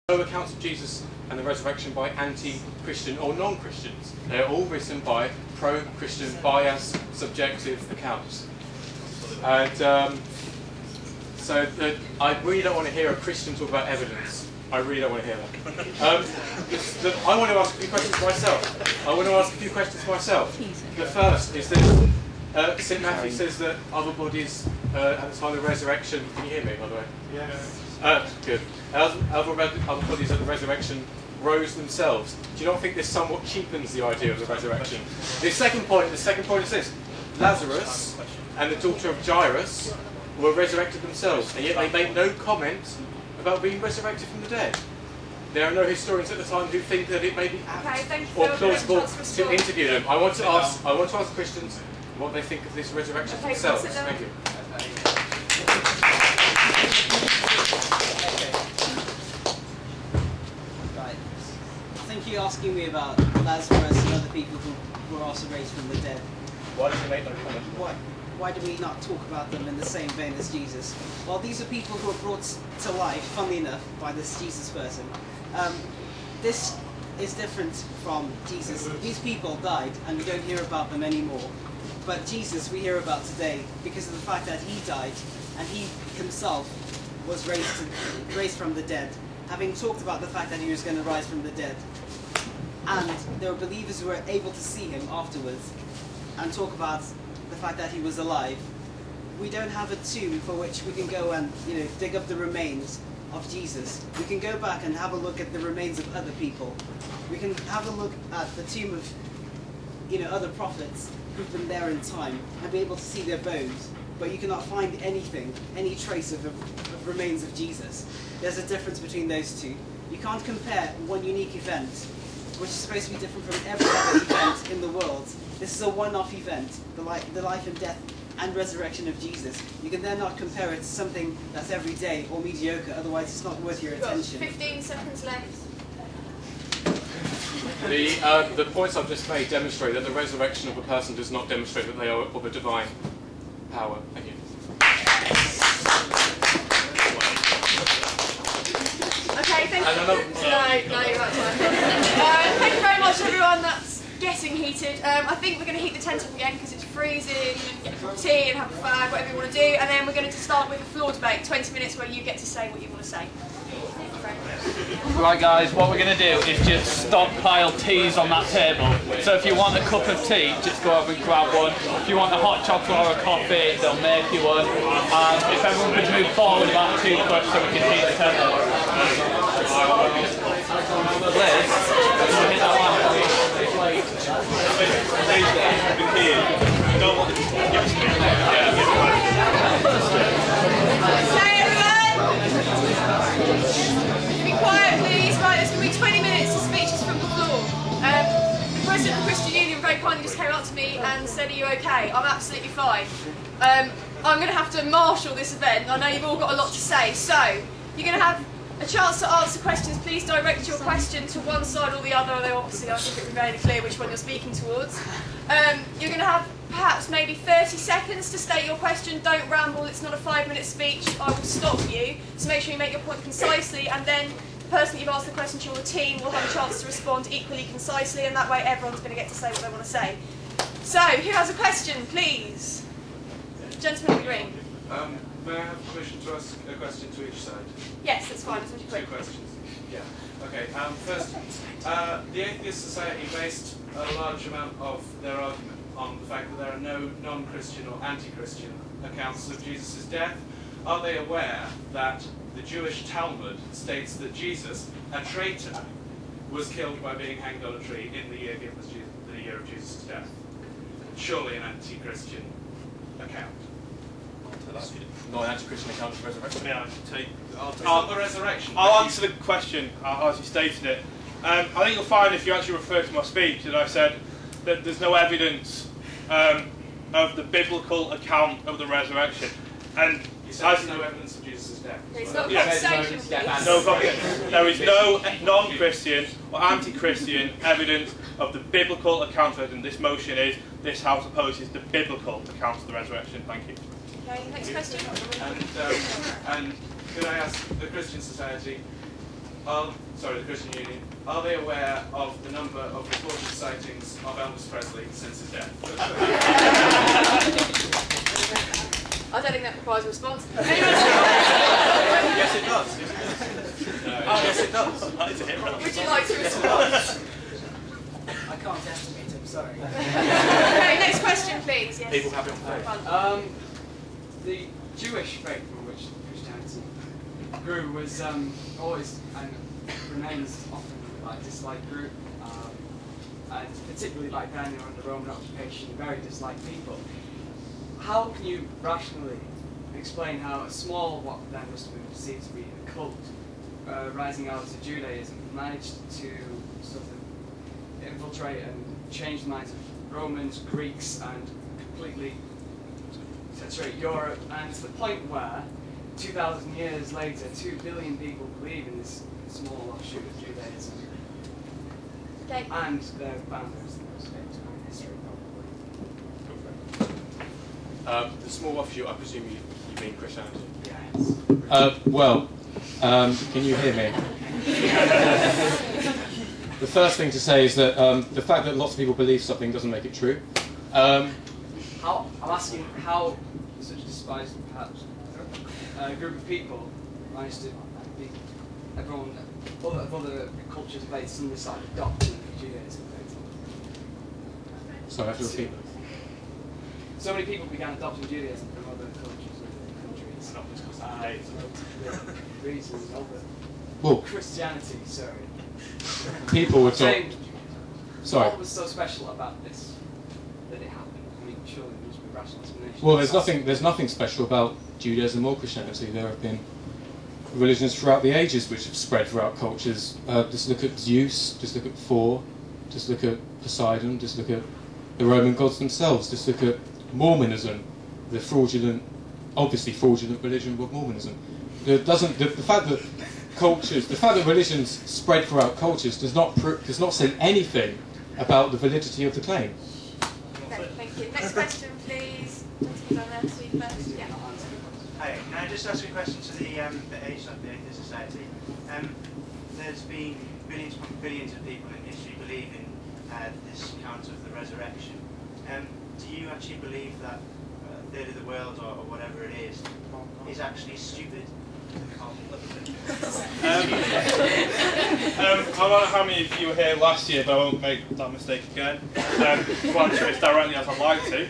no accounts of Jesus and the resurrection by anti-Christian or non-Christians. They're all written by pro-Christian, biased, subjective accounts. And I really don't want to hear a Christian talk about evidence. I really don't want to hear that. I want to ask a few questions myself. The first is that St. Matthew says that other bodies at the time of the resurrection. Can you hear me, by the way? Yes. Good. Other bodies at the resurrection rose themselves. Do you not think this somewhat cheapens the idea of the resurrection? The second point is this: Lazarus and the daughter of Jairus were resurrected themselves, and yet they made no comment about being resurrected from the dead. There are no historians at the time who think that it may be apt or plausible to interview them. I want to ask Christians what they think of this resurrection themselves. Thank you. Right. I think you're asking me about Lazarus and other people who were also raised from the dead. Why did you make no comment? Why do we not talk about them in the same vein as Jesus? Well, these are people who are brought to life, funnily enough, by this Jesus person. This is different from Jesus. These people died, and we don't hear about them anymore. But Jesus we hear about today because of the fact that he died, and he himself was raised from the dead, having talked about the fact that he was going to rise from the dead. And there were believers who were able to see him afterwards and talk about the fact that he was alive. We don't have a tomb for which we can go and dig up the remains of Jesus. We can go back and have a look at the remains of other people. We can have a look at the tomb of other prophets who've been there in time and be able to see their bones. But you cannot find anything, any trace of remains of Jesus. There's a difference between those two. You can't compare one unique event, which is supposed to be different from every other event in the world. This is a one-off event, the life and death and resurrection of Jesus. You can then not compare it to something that's every day or mediocre, otherwise it's not worth your attention. 15 seconds left. The points I've just made demonstrate that the resurrection of a person does not demonstrate that they are of a divine power. Thank you. Okay, thank you. No, you're right. Thank you very much, everyone. That's getting heated. I think we're going to heat the tent up again because it's freezing. And get a cup of tea and have a fag, whatever you want to do. And then we're going to start with a floor debate, 20 minutes where you get to say what you want to say. Right guys, what we're going to do is just stockpile teas on that table. So if you want a cup of tea, just go over and grab one. If you want a hot chocolate or a coffee, they'll make you one. And if everyone could move forward about 2 foot so we can heat the table. Liz, can you hit that one please? Hey everyone! Be quiet please. Right, there's going to be 20 minutes of speeches from the floor. The President of the Christian Union very kindly just came up to me and said, are you okay? I'm absolutely fine. I'm going to have to marshal this event. I know you've all got a lot to say, so you're going to have a chance to answer questions. Please direct your question to one side or the other, although obviously I think it will be very clear which one you're speaking towards. You're going to have perhaps maybe 30 seconds to state your question. Don't ramble, it's not a 5-minute speech. I will stop you, so make sure you make your point concisely, and then the person that you've asked the question to, or the team, will have a chance to respond equally concisely, and that way everyone's going to get to say what they want to say. So, who has a question, please? Gentleman in the green. May I have permission to ask a question to each side? Yes, that's fine. It's really quick. 2 questions. Yeah. Okay. First, the Atheist Society based a large amount of their argument on the fact that there are no non-Christian or anti-Christian accounts of Jesus' death. Are they aware that the Jewish Talmud states that Jesus, a traitor, was killed by being hanged on a tree in the year given as the year of Jesus' death? Surely an anti-Christian account. Not an anti-Christian account of resurrection. Yeah, I'll the resurrection. I'll answer the question as you stated it. I think you'll find if you actually refer to my speech that I said that there's no evidence of the biblical account of the resurrection. And you said there's no evidence of Jesus' death. It's not a conversation, please. No, there is no non-Christian or anti-Christian evidence of the biblical account of it, and this motion is this House opposes the biblical account of the resurrection. Thank you. Okay, next question. And could I ask the Christian Society, the Christian Union, are they aware of the number of reported sightings of Elvis Presley since his death? I don't think that requires a response. Yes, it does. Yes, it does. Would you like to respond? I can't estimate, I'm sorry. Okay, next question, please. Yes. People happy on faith. The Jewish faith from which Christianity grew was always and remains often like disliked group, and particularly back then under Roman occupation, very disliked people. How can you rationally explain how a small, what then must have been perceived to be a cult, rising out of Judaism, managed to sort of infiltrate and change the minds of Romans, Greeks, and completely saturate Europe, and to the point where 2,000 years later, 2 billion people believe in this small offshoot of Judaism, and their founders, the most famous man in history, probably. The small offshoot, I presume you mean Christianity? Yes. Can you hear me? The first thing to say is that the fact that lots of people believe something doesn't make it true. I'm asking how such a despised, perhaps, group of people managed to be everyone, other cultures based on this side of doctrine of Judaism. Sorry, I have to repeat. So many people began adopting Judaism from other cultures, other countries. Not just because of the Reasons of it. Well, Christianity, sorry. people would talk. Sorry. What was so special about this that it happened? I mean, surely there must be a rational explanation. Well, there's nothing special about Judaism or Christianity. There have been religions throughout the ages which have spread throughout cultures. Just look at Zeus, just look at Thor, just look at Poseidon, just look at the Roman gods themselves, just look at Mormonism, the fraudulent, obviously fraudulent religion of Mormonism. The fact that cultures, the fact that religions spread throughout cultures does not say anything about the validity of the claim. Okay, thank you. Next question, please. Gentleman down there, to you first. Yeah. Hi, can I just ask a question to the Atheist Society? There's been billions of people in history believing this account of the resurrection. Do you actually believe that a third of the world, or whatever it is actually stupid? I don't know how many of you were here last year, but I won't make that mistake again. To answer it as directly as I'd like to.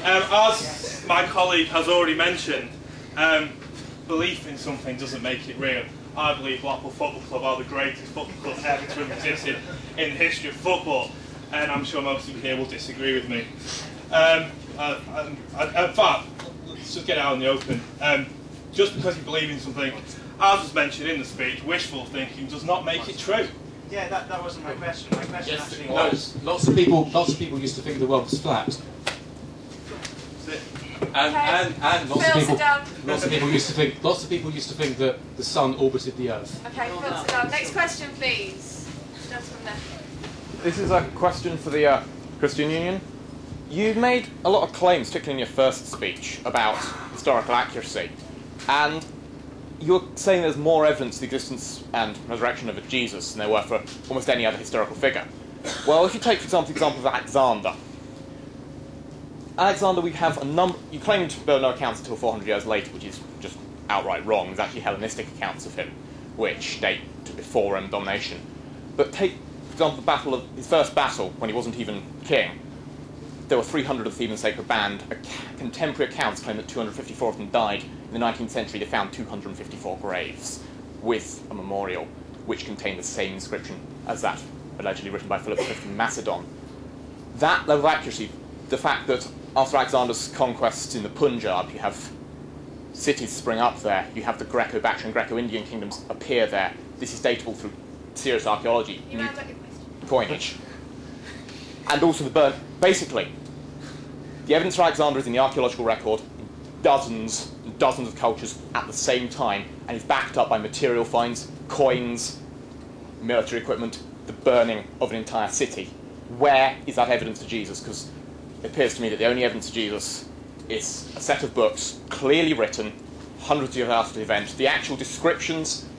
As my colleague has already mentioned, belief in something doesn't make it real. I believe Blackpool Football Club are the greatest football club ever to have existed in the history of football, and I'm sure most of you here will disagree with me. In fact, let's just get it out in the open. Just because you believe in something, as was mentioned in the speech, wishful thinking does not make it true. Yeah, that wasn't my question. My question actually No, was... lots of people used to think the world was flat. And lots of people used to think that the sun orbited the earth. Okay, Phil, sit down. Next question, please. Gentleman there. This is a question for the Christian Union. You made a lot of claims, particularly in your first speech, about historical accuracy, and you're saying there's more evidence of the existence and resurrection of a Jesus than there were for almost any other historical figure. Well, if you take, for example, the example of Alexander, we have a number... You claimed there were no accounts until 400 years later, which is just outright wrong. There's actually Hellenistic accounts of him, which date to before Roman domination. But take, for example, his first battle, when he wasn't even king. There were 300 of the Theban sacred band. Contemporary accounts claim that 254 of them died. In the 19th century, they found 254 graves with a memorial which contained the same inscription as that allegedly written by Philip V in Macedon. That level of accuracy, the fact that after Alexander's conquests in the Punjab, you have cities spring up there, you have the Greco-Bactrian, Greco-Indian kingdoms appear there. This is datable through serious archaeology, You round up your question. coinage. And also the burn. Basically, the evidence for Alexander is in the archaeological record in dozens and dozens of cultures at the same time, and is backed up by material finds, coins, military equipment, the burning of an entire city. Where is that evidence of Jesus? Because it appears to me that the only evidence of Jesus is a set of books, clearly written, hundreds of years after the event, the actual descriptions